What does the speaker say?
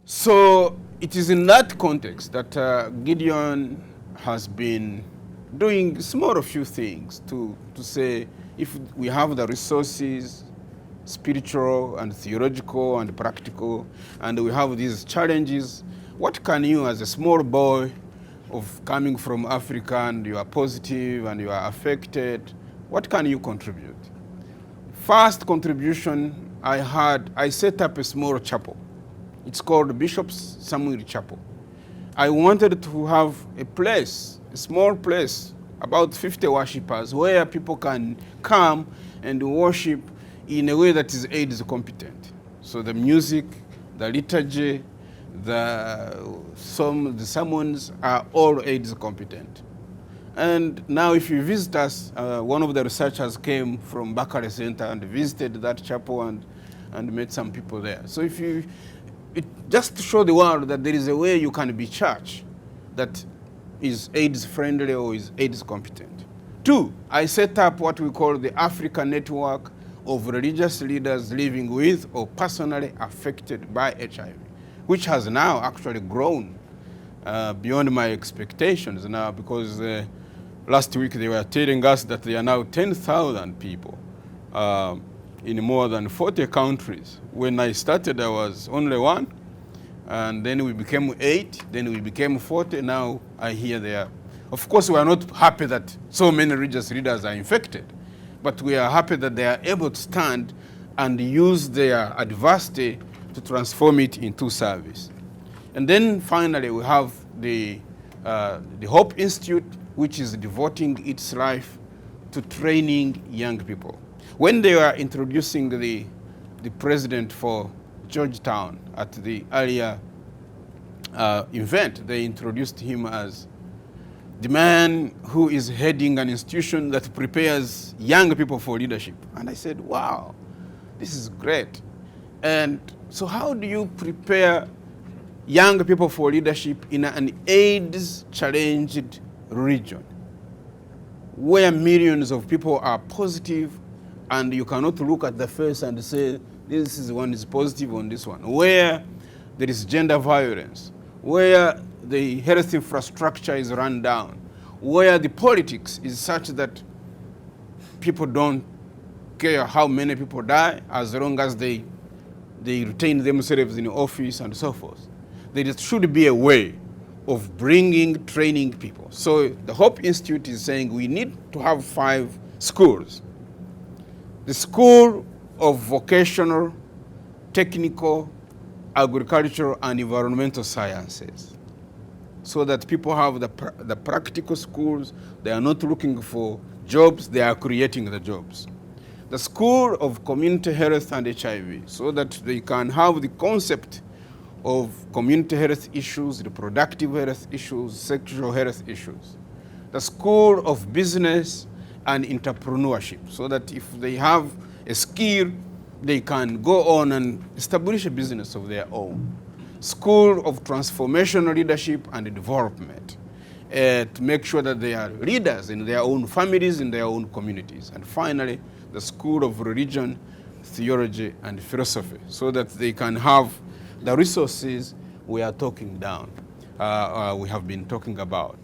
So it is in that context that Gideon has been doing small few things to say if we have the resources, spiritual and theological and practical, and we have these challenges, what can you as a small boy of coming from Africa and you are positive and you are affected, what can you contribute? First contribution I set up a small chapel. It's called Bishop's Samuel Chapel. I wanted to have a place, a small place, about 50 worshippers, where people can come and worship in a way that is AIDS competent. So the music, the liturgy, the sermons are all AIDS competent. And now if you visit us, one of the researchers came from Berkley Center and visited that chapel and met some people there. So just to show the world that there is a way you can be church that is AIDS friendly or is AIDS competent. Two, I set up what we call the Africa Network of religious leaders living with or personally affected by HIV, which has now actually grown beyond my expectations now, because last week they were telling us that there are now 10,000 people in more than 40 countries. When I started, I was only one, and then we became 8, then we became 40, now I hear there. Of course, we are not happy that so many religious leaders are infected, but we are happy that they are able to stand and use their adversity to transform it into service. And then finally, we have the Hope Institute, which is devoting its life to training young people. When they were introducing the president for Georgetown at the earlier event, they introduced him as the man who is heading an institution that prepares young people for leadership. And I said, wow, this is great. And so how do you prepare young people for leadership in an AIDS-challenged region where millions of people are positive and you cannot look at the face and say, this is one is positive on this one, where there is gender violence, where the health infrastructure is run down, where the politics is such that people don't care how many people die as long as they retain themselves in office and so forth. There should be a way of training people. So the Hope Institute is saying we need to have 5 schools. The School of Vocational, Technical, Agricultural, and Environmental Sciences, so that people have the practical schools. They are not looking for jobs, they are creating the jobs. The School of Community Health and HIV, so that they can have the concept of community health issues, reproductive health issues, sexual health issues. The School of Business and Entrepreneurship, so that if they have a skill, they can go on and establish a business of their own. School of Transformational Leadership and Development, to make sure that they are leaders in their own families, in their own communities. And finally, the School of Religion, Theology, and Philosophy, so that they can have the resources we are talking down, we have been talking about.